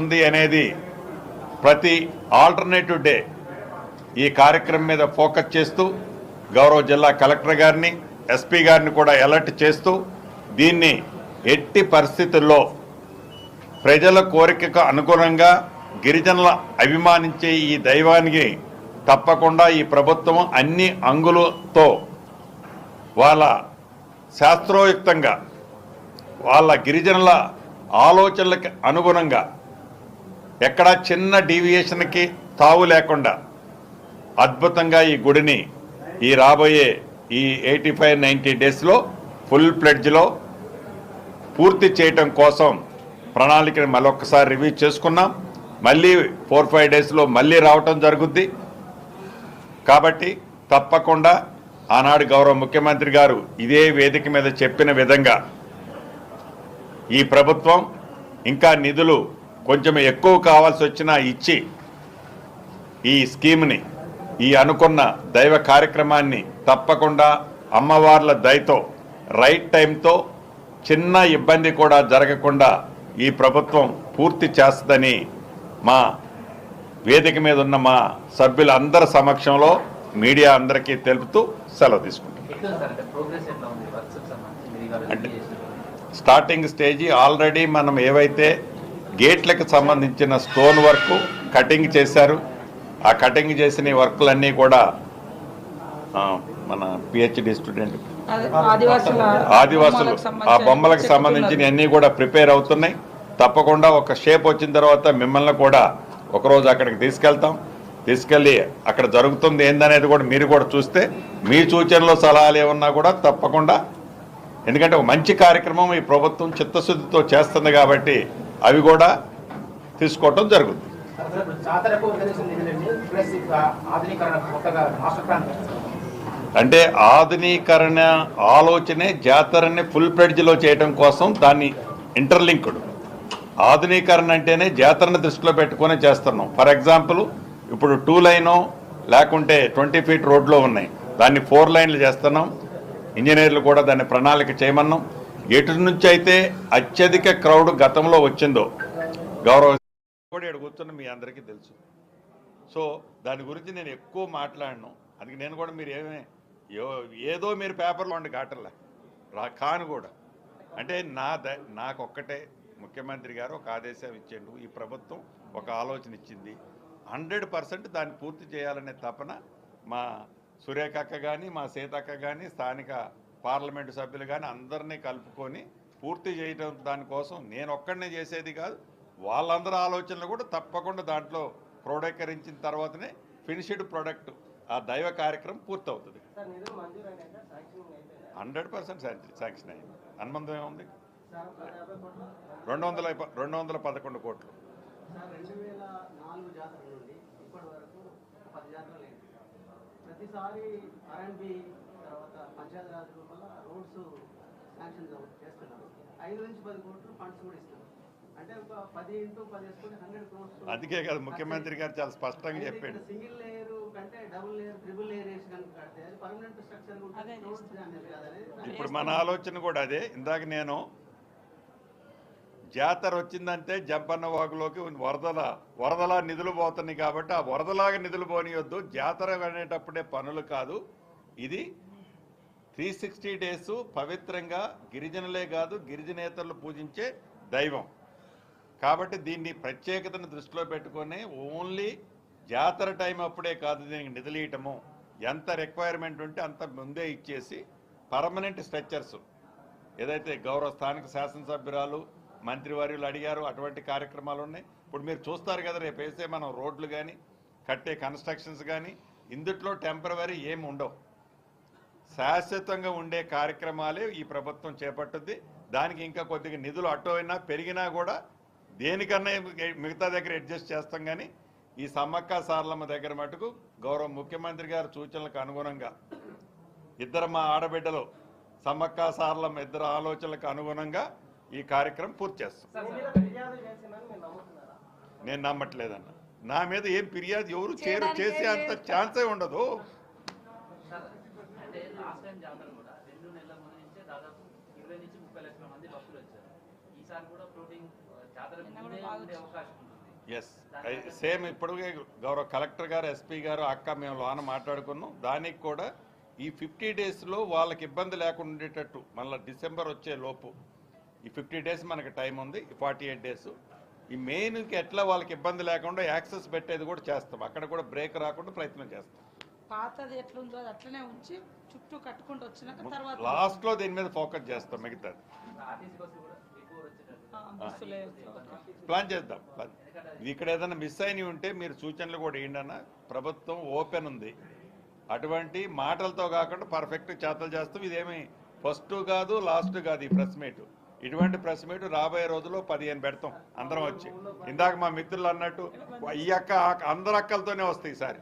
ఉంది అనేది ప్రతి ఆల్టర్నేటివ్ డే ఈ కార్యక్రమం మీద ఫోకస్ చేస్తూ గౌరవ జిల్లా కలెక్టర్ గారిని ఎస్పీ గారిని కూడా అలర్ట్ చేస్తూ దీన్ని ఎట్టి పరిస్థితుల్లో ప్రజల కోరికకు అనుగుణంగా గిరిజనుల అభిమానించే ఈ దైవానికి తప్పకుండా ఈ ప్రభుత్వం అన్ని అంగులతో వాళ్ళ శాస్త్రోయుక్తంగా వాళ్ళ గిరిజనుల ఆలోచనలకు అనుగుణంగా ఎక్కడా చిన్న డీవియేషన్కి తావు లేకుండా అద్భుతంగా ఈ గుడిని ఈ రాబోయే ఈ 85-90 డేస్లో ఫుల్ ప్లెడ్జ్లో పూర్తి చేయటం కోసం ప్రణాళికను మరొకసారి రివ్యూ చేసుకున్నాం. మళ్ళీ 4-5 డేస్లో మళ్ళీ రావటం జరుగుద్ది. కాబట్టి తప్పకుండా ఆనాడు గౌరవ ముఖ్యమంత్రి గారు ఇదే వేదిక మీద చెప్పిన విధంగా ఈ ప్రభుత్వం ఇంకా నిధులు కొంచెం ఎక్కువ కావాల్సి వచ్చినా ఇచ్చి ఈ స్కీమ్ని ఈ అనుకున్న దైవ కార్యక్రమాన్ని తప్పకుండా అమ్మవార్ల దయతో రైట్ టైంతో చిన్న ఇబ్బంది కూడా జరగకుండా ఈ ప్రభుత్వం పూర్తి చేస్తుందని మా వేదిక మీద ఉన్న మా సభ్యులందరి సమక్షంలో మీడియా అందరికీ తెలుపుతూ సెలవు తీసుకుంటాం. అంటే స్టార్టింగ్ స్టేజీ ఆల్రెడీ మనం ఏవైతే గేట్లకు సంబంధించిన స్టోన్ వర్క్ కటింగ్ చేశారు. ఆ కటింగ్ చేసిన వర్క్లన్నీ కూడా మన పిహెచ్డి స్టూడెంట్ ఆదివాసులు ఆ బొమ్మలకు సంబంధించిన అన్నీ కూడా ప్రిపేర్ అవుతున్నాయి. తప్పకుండా ఒక షేప్ వచ్చిన తర్వాత మిమ్మల్ని కూడా ఒకరోజు అక్కడికి తీసుకెళ్ళి అక్కడ జరుగుతుంది ఏందనేది కూడా మీరు కూడా చూస్తే మీ సూచనలు సలహాలు ఏమన్నా కూడా తప్పకుండా, ఎందుకంటే ఒక మంచి కార్యక్రమం ఈ ప్రభుత్వం చిత్తశుద్ధితో చేస్తుంది కాబట్టి అవి కూడా తీసుకోవటం జరుగుతుంది. అంటే ఆధునీకరణ ఆలోచనే జాతరని ఫుల్ ప్లెడ్జ్లో చేయడం కోసం దాన్ని ఇంటర్లింక్డ్. ఆధునీకరణ అంటేనే జాతరని దృష్టిలో పెట్టుకొని చేస్తున్నాం. ఫర్ ఎగ్జాంపుల్ ఇప్పుడు 2 లైను లేకుంటే 20 ఫీట్ రోడ్లో ఉన్నాయి, దాన్ని 4 లైన్లు చేస్తున్నాం. ఇంజనీర్లు కూడా దాన్ని ప్రణాళిక చేయమన్నాం. ఎటు నుంచి అయితే అత్యధిక క్రౌడ్ గతంలో వచ్చిందో గౌరవ కూడా కూర్చున్న మీ అందరికీ తెలుసు. సో దాని గురించి నేను ఎక్కువ మాట్లాడను. అందుకే నేను కూడా మీరు ఏదో మీరు పేపర్లో ఉండి కాటల్లా కాను కూడా అంటే నాకొక్కటే ముఖ్యమంత్రి గారు ఒక ఆదేశం ఇచ్చిండు, ఈ ప్రభుత్వం ఒక ఆలోచన ఇచ్చింది, 100% దాన్ని పూర్తి చేయాలనే తపన మా సురేఖక్క కానీ మా సీతక్క కానీ స్థానిక పార్లమెంటు సభ్యులు కానీ అందరినీ కలుపుకొని పూర్తి చేయడం. దానికోసం నేను ఒక్కడనే చేసేది కాదు, వాళ్ళందరూ ఆలోచనలు కూడా తప్పకుండా దాంట్లో క్రోడీకరించిన తర్వాతనే ఫినిష్డ్ ప్రోడక్ట్ ఆ దైవ కార్యక్రమం పూర్తవుతుంది. 100% శాంక్షన్ అయింది. అనుబంధం ఏముంది? 211 కోట్లు. ప్రతిసారి R&B తర్వాత పంచాయతీ రాజ్ వల్ల రోడ్స్ శాంక్షన్ చేస్తున్నారు. 5 నుంచి 10 కోట్లు ఫండ్స్ కూడా ఇస్తున్నారు. అంటే ఒక 10 into 10 వేసుకుంటే 100 crores. అందుకే కదా ముఖ్యమంత్రి గారు చాలా స్పష్టంగా చెప్పాడు, సింగిల్ లేయర్ కంటే డబుల్ లేయర్ ట్రిపుల్ లేయర్ వేసి కనుక కడితే అది పర్మనెంట్ స్ట్రక్చర్ ఉంటుంది. ఇప్పుడు మన ఆలోచన కూడా అదే. ఇందాక నేను జాతర వచ్చిందంటే జంపన్న వాగులోకి వరదలా నిధులు పోతున్నాయి కాబట్టి ఆ వరదలాగా నిధులు పోనీయొద్దు. జాతర అనేటప్పుడే పనులు కాదు, ఇది 360 డేస్ పవిత్రంగా గిరిజనులే కాదు గిరిజనేతరులు పూజించే దైవం కాబట్టి దీన్ని ప్రత్యేకతను దృష్టిలో పెట్టుకొని ఓన్లీ జాతర టైం అప్పుడే కాదు దీనికి నిధులు ఇవ్వటము. ఎంత రిక్వైర్మెంట్ ఉంటే అంత ముందే ఇచ్చేసి పర్మనెంట్ స్ట్రక్చర్స్ ఏదైతే గౌరవ స్థానిక శాసనసభ్యురాలు మంత్రివర్యులు అడిగారు అటువంటి కార్యక్రమాలు ఉన్నాయి. ఇప్పుడు మీరు చూస్తారు కదా, రేపు వేసే మనం రోడ్లు కానీ కట్టే కన్స్ట్రక్షన్స్ కానీ ఇందుట్లో టెంపరవరీ ఏమి ఉండవు, శాశ్వతంగా ఉండే కార్యక్రమాలే ఈ ప్రభుత్వం చేపట్టుద్ది. దానికి ఇంకా కొద్దిగా నిధులు అటు అయినా పెరిగినా కూడా దేనికన్నా మిగతా దగ్గర అడ్జస్ట్ చేస్తాం. కానీ ఈ సమ్మక్క సారలమ్మ దగ్గర మటుకు గౌరవ ముఖ్యమంత్రి గారి సూచనలకు అనుగుణంగా ఇద్దరు మా ఆడబిడ్డలు సమ్మక్క సారలమ్మ ఇద్దరు ఆలోచనలకు అనుగుణంగా ఈ కార్యక్రమం పూర్తి చేస్తాం. నేను నమ్మట్లేదన్న, నా మీద ఏం ఫిర్యాదు ఎవరు చేసే అంత ఛాన్సే ఉండదు. ఈసారి కూడా ఫ్లోటింగ్ జాతర అవకాశం ఉంది. ఎస్ సేమ్ ఇప్పుడు గౌరవ కలెక్టర్ గారు ఎస్పీ గారు అక్క మేము లోన మాట్లాడుకున్నాం. దానికి కూడా ఈ 50 డేస్లో వాళ్ళకి ఇబ్బంది లేకుండా ఉండేటట్టు మళ్ళీ డిసెంబర్ వచ్చే లోపు ఈ 50 డేస్ మనకి టైం ఉంది, 48 డేస్ ఈ మెయిన్కి ఎట్లా వాళ్ళకి ఇబ్బంది లేకుండా యాక్సెస్ పెట్టేది కూడా చేస్తాం. అక్కడ కూడా బ్రేక్ రాకుండా ప్రయత్నం చేస్తాం. పాతది ఎట్లుందో అది అట్లనే ఉంచి చుట్టూ కట్టుకుంటూ వచ్చినాక తర్వాత లాస్ట్లో దీని మీద ఫోకస్ చేస్తాం. మిగతాది బస్సులే ప్లాన్ చేద్దాం. ఇది ఇక్కడ ఏదైనా మిస్ అయినవి ఉంటే మీరు సూచనలు కూడా ఏంటన్నా, ప్రభుత్వం ఓపెన్ ఉంది. అటువంటి మాటలతో కాకుండా పర్ఫెక్ట్ చేతలు చేస్తాం. ఇదేమి ఫస్ట్ కాదు లాస్ట్ కాదు ఈ ప్రెస్ మీట్. ఇటువంటి ప్రెస్ మీట్ రాబోయే రోజుల్లో 15 పెడతాం అందరం వచ్చి. ఇందాక మా మిత్రులు అన్నట్టు ఈ అక్క అందరు అక్కలతోనే వస్తాయి ఈసారి.